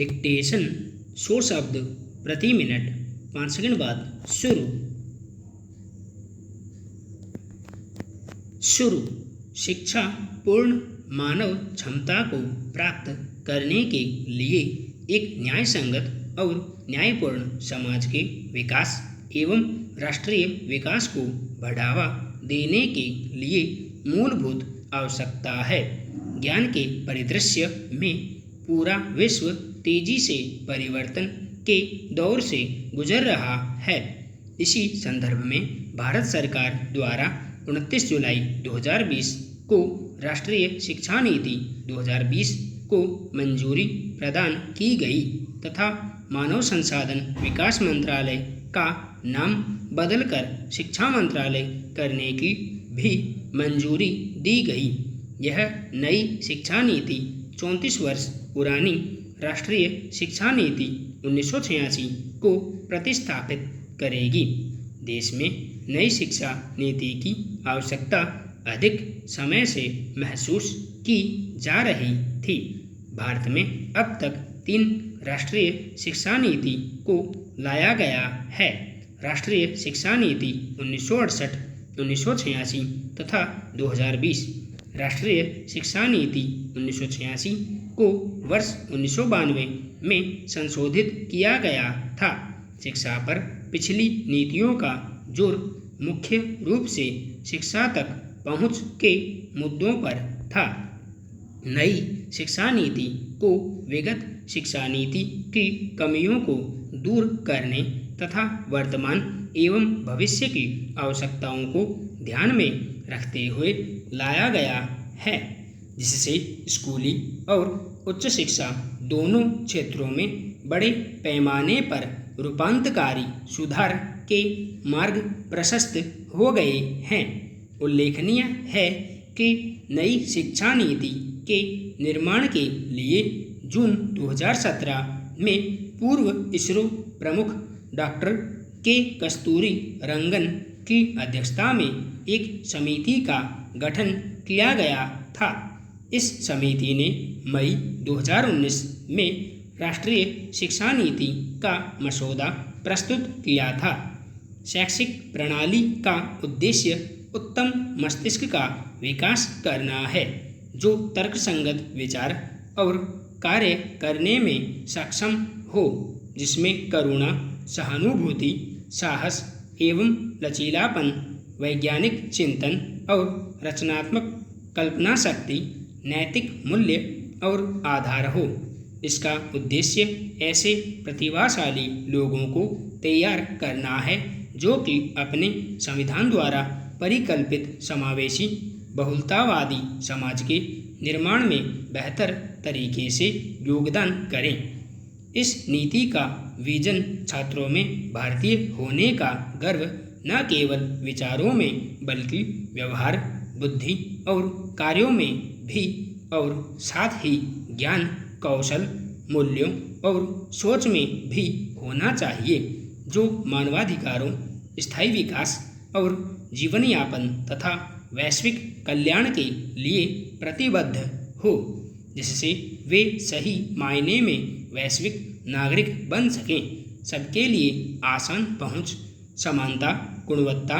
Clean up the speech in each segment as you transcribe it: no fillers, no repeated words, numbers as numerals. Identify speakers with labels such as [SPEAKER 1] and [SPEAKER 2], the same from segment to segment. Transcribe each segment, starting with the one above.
[SPEAKER 1] Dictation 100 शब्द प्रति minute. 5 second बाद शुरू। शुरू। शिक्षा पूर्ण मानव क्षमता को प्राप्त करने के लिए एक न्याय संगत और न्यायपूर्ण समाज के विकास एवं राष्ट्रीय विकास को बढ़ावा देने के लिए मूलभूत आवश्यकता है। ज्ञान के परिदृश्य में पूरा विश्व तेजी से परिवर्तन के दौर से गुजर रहा है। इसी संदर्भ में भारत सरकार द्वारा 29 जुलाई 2020 को राष्ट्रीय शिक्षा नीति 2020 को मंजूरी प्रदान की गई तथा मानव संसाधन विकास मंत्रालय का नाम बदलकर शिक्षा मंत्रालय करने की भी मंजूरी दी गई। यह नई शिक्षा नीति 34 वर्ष पुरानी राष्ट्रीय शिक्षा नीति 1986 को प्रतिस्थापित करेगी। देश में नई शिक्षा नीति की आवश्यकता अधिक समय से महसूस की जा रही थी। भारत में अब तक 3 राष्ट्रीय शिक्षा नीति को लाया गया है। राष्ट्रीय शिक्षा नीति 1968, 1986 तथा 2020। राष्ट्रीय शिक्षा नीति 1986 को वर्ष 1992 में संशोधित किया गया था। शिक्षा पर पिछली नीतियों का जोर मुख्य रूप से शिक्षा तक पहुँच के मुद्दों पर था। नई शिक्षा नीति को विगत शिक्षा नीति की कमियों को दूर करने तथा वर्तमान एवं भविष्य की आवश्यकताओं को ध्यान में रखते हुए लाया गया है, जिससे स्कूली और उच्च शिक्षा दोनों क्षेत्रों में बड़े पैमाने पर रूपांतकारी सुधार के मार्ग प्रशस्त हो गए हैं। उल्लेखनीय है कि नई शिक्षा नीति के निर्माण के लिए जून 2017 में पूर्व इसरो प्रमुख डॉक्टर के कस्तूरी रंगन की अध्यक्षता में एक समिति का गठन किया गया था। इस समिति ने मई 2019 में राष्ट्रीय शिक्षा नीति का मसौदा प्रस्तुत किया था। शैक्षिक प्रणाली का उद्देश्य उत्तम मस्तिष्क का विकास करना है, जो तर्कसंगत विचार और कार्य करने में सक्षम हो, जिसमें करुणा, सहानुभूति, साहस एवं लचीलापन, वैज्ञानिक चिंतन और रचनात्मक कल्पना शक्ति, नैतिक मूल्य और आधार हो। इसका उद्देश्य ऐसे प्रतिभाशाली लोगों को तैयार करना है जो कि अपने संविधान द्वारा परिकल्पित समावेशी बहुलतावादी समाज के निर्माण में बेहतर तरीके से योगदान करें। इस नीति का विजन छात्रों में भारतीय होने का गर्व न केवल विचारों में बल्कि व्यवहार, बुद्धि और कार्यों में भी और साथ ही ज्ञान, कौशल, मूल्यों और सोच में भी होना चाहिए, जो मानवाधिकारों, स्थायी विकास और जीवन यापन तथा वैश्विक कल्याण के लिए प्रतिबद्ध हो, जिससे वे सही मायने में वैश्विक नागरिक बन सकें। सबके लिए आसान पहुंच, समानता, गुणवत्ता,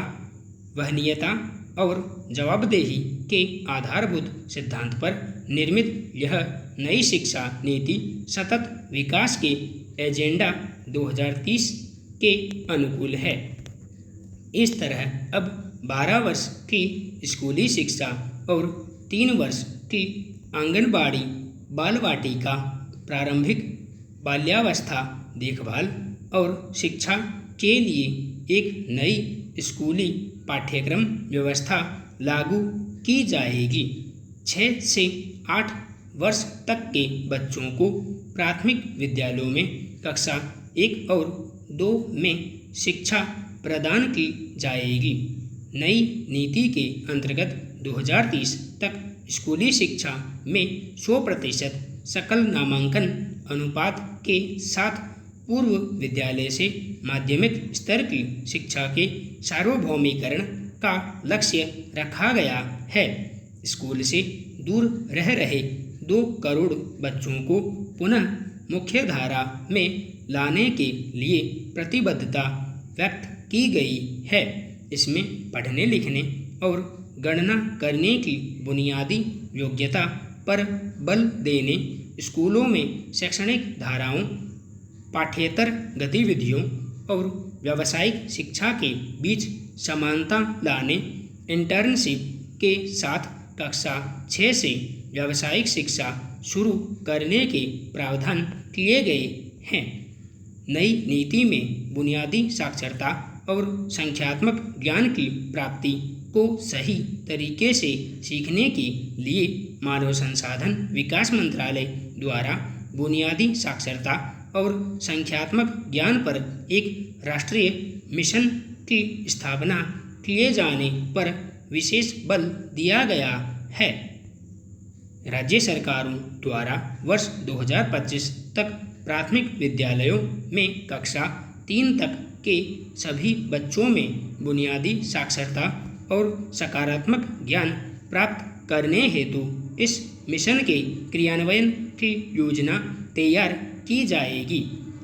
[SPEAKER 1] वहनीयता और जवाबदेही के आधारभूत सिद्धांत पर निर्मित यह नई शिक्षा नीति सतत विकास के एजेंडा 2030 के अनुकूल है। इस तरह अब 12 वर्ष की स्कूली शिक्षा और 3 वर्ष की आंगनबाड़ी, बाल वाटिका, प्रारंभिक बाल्यावस्था देखभाल और शिक्षा के लिए एक नई स्कूली पाठ्यक्रम व्यवस्था लागू की जाएगी। 6 से 8 वर्ष तक के बच्चों को प्राथमिक विद्यालयों में कक्षा 1 और 2 में शिक्षा प्रदान की जाएगी। नई नीति के अंतर्गत 2030 तक स्कूली शिक्षा में 100% सकल नामांकन अनुपात के साथ पूर्व विद्यालय से माध्यमिक स्तर की शिक्षा के सार्वभौमिकरण का लक्ष्य रखा गया है। स्कूल से दूर रह रहे 2 करोड़ बच्चों को पुनः मुख्यधारा में लाने के लिए प्रतिबद्धता व्यक्त की गई है। इसमें पढ़ने लिखने और गणना करने की बुनियादी योग्यता पर बल देने, स्कूलों में शैक्षणिक धाराओं, पाठ्येतर गतिविधियों और व्यावसायिक शिक्षा के बीच समानता लाने, इंटर्नशिप के साथ कक्षा 6 से व्यावसायिक शिक्षा शुरू करने के प्रावधान किए गए हैं। नई नीति में बुनियादी साक्षरता और संख्यात्मक ज्ञान की प्राप्ति को सही तरीके से सीखने के लिए मानव संसाधन विकास मंत्रालय द्वारा बुनियादी साक्षरता और संख्यात्मक ज्ञान पर एक राष्ट्रीय मिशन की स्थापना किए जाने पर विशेष बल दिया गया है। राज्य सरकारों द्वारा वर्ष 2025 तक प्राथमिक विद्यालयों में कक्षा 3 तक के सभी बच्चों में बुनियादी साक्षरता और सकारात्मक ज्ञान प्राप्त करने हेतु इस मिशन के क्रियान्वयन की योजना तैयार की जाएगी।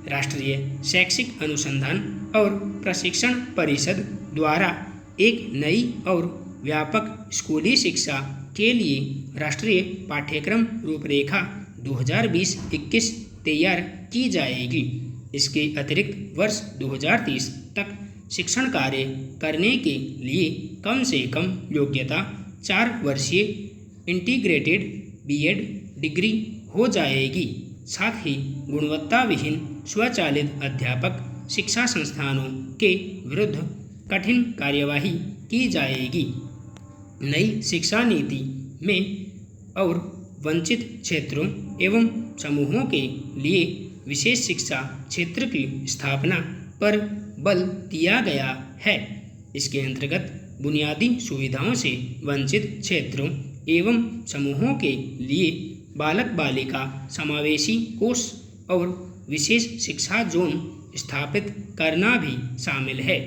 [SPEAKER 1] राष्ट्रीय शैक्षिक अनुसंधान और प्रशिक्षण परिषद द्वारा एक नई और व्यापक स्कूली शिक्षा के लिए राष्ट्रीय पाठ्यक्रम रूपरेखा 2020-21 तैयार की जाएगी। इसके अतिरिक्त वर्ष 2030 तक शिक्षण कार्य करने के लिए कम से कम योग्यता 4 वर्षीय इंटीग्रेटेड बीएड डिग्री हो जाएगी। साथ ही गुणवत्ता विहीन स्वचालित अध्यापक शिक्षा संस्थानों के विरुद्ध कठिन कार्यवाही की जाएगी। नई शिक्षा नीति में और वंचित क्षेत्रों एवं समूहों के लिए विशेष शिक्षा क्षेत्र की स्थापना पर बल दिया गया है। इसके अंतर्गत बुनियादी सुविधाओं से वंचित क्षेत्रों एवं समूहों के लिए बालक बालिका समावेशी कोर्स और विशेष शिक्षा जोन स्थापित करना भी शामिल है।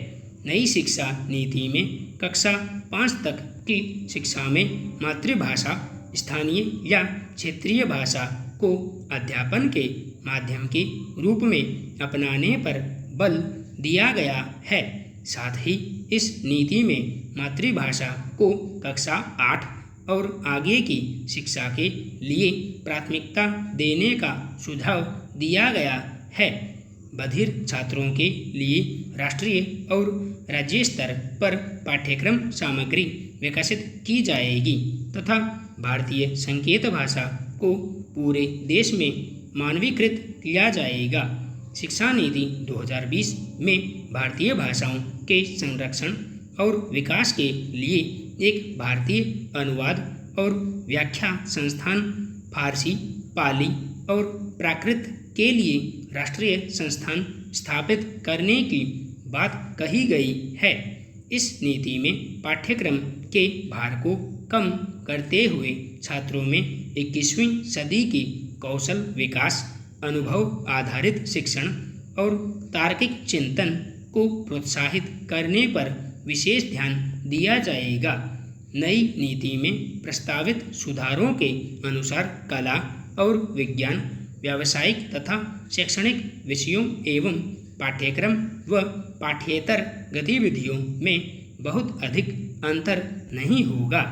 [SPEAKER 1] नई शिक्षा नीति में कक्षा 5 तक की शिक्षा में मातृभाषा, स्थानीय या क्षेत्रीय भाषा को अध्यापन के माध्यम के रूप में अपनाने पर बल दिया गया है। साथ ही इस नीति में मातृभाषा को कक्षा 8 और आगे की शिक्षा के लिए प्राथमिकता देने का सुझाव दिया गया है। बधिर छात्रों के लिए राष्ट्रीय और राज्य स्तर पर पाठ्यक्रम सामग्री विकसित की जाएगी तथा भारतीय संकेत भाषा को पूरे देश में मानवीकृत किया जाएगा। शिक्षा नीति 2020 में भारतीय भाषाओं के संरक्षण और विकास के लिए एक भारतीय अनुवाद और व्याख्या संस्थान, फारसी, पाली और प्राकृत के लिए राष्ट्रीय संस्थान स्थापित करने की बात कही गई है। इस नीति में पाठ्यक्रम के भार को कम करते हुए छात्रों में 21वीं सदी की कौशल विकास, अनुभव आधारित शिक्षण और तार्किक चिंतन को प्रोत्साहित करने पर विशेष ध्यान दिया जाएगा। नई नीति में प्रस्तावित सुधारों के अनुसार कला और विज्ञान, व्यावसायिक तथा शैक्षणिक विषयों एवं पाठ्यक्रम व पाठ्येतर गतिविधियों में बहुत अधिक अंतर नहीं होगा।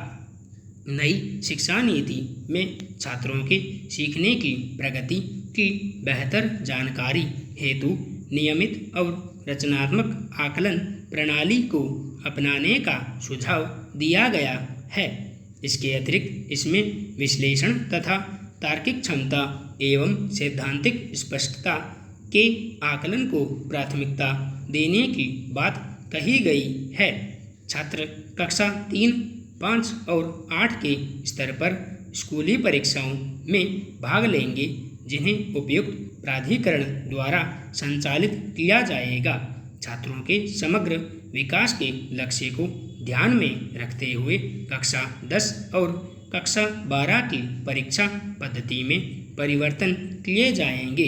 [SPEAKER 1] नई शिक्षा नीति में छात्रों के सीखने की प्रगति की बेहतर जानकारी हेतु नियमित और रचनात्मक आकलन प्रणाली को अपनाने का सुझाव दिया गया है। इसके अतिरिक्त इसमें विश्लेषण तथा तार्किक क्षमता एवं सैद्धांतिक स्पष्टता के आकलन को प्राथमिकता देने की बात कही गई है। छात्र कक्षा 3, 5 और 8 के स्तर पर स्कूली परीक्षाओं में भाग लेंगे, जिन्हें उपयुक्त प्राधिकरण द्वारा संचालित किया जाएगा। छात्रों के समग्र विकास के लक्ष्य को ध्यान में रखते हुए कक्षा 10 और कक्षा 12 की परीक्षा पद्धति में परिवर्तन किए जाएंगे।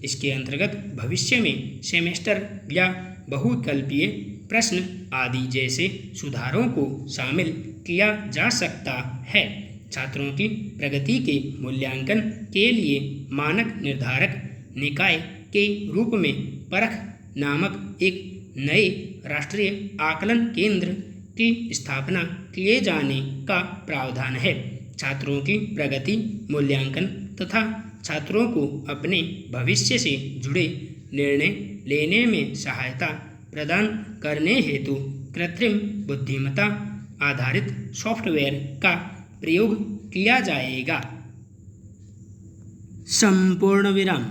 [SPEAKER 1] इसके अंतर्गत भविष्य में सेमेस्टर या बहुविकल्पीय प्रश्न आदि जैसे सुधारों को शामिल किया जा सकता है। छात्रों की प्रगति के मूल्यांकन के लिए मानक निर्धारक निकाय के रूप में परख नामक एक नए राष्ट्रीय आकलन केंद्र की स्थापना किए जाने का प्रावधान है। छात्रों की प्रगति मूल्यांकन तथा छात्रों को अपने भविष्य से जुड़े निर्णय लेने में सहायता प्रदान करने हेतु कृत्रिम बुद्धिमत्ता आधारित सॉफ्टवेयर का प्रयोग किया जाएगा। संपूर्ण विराम।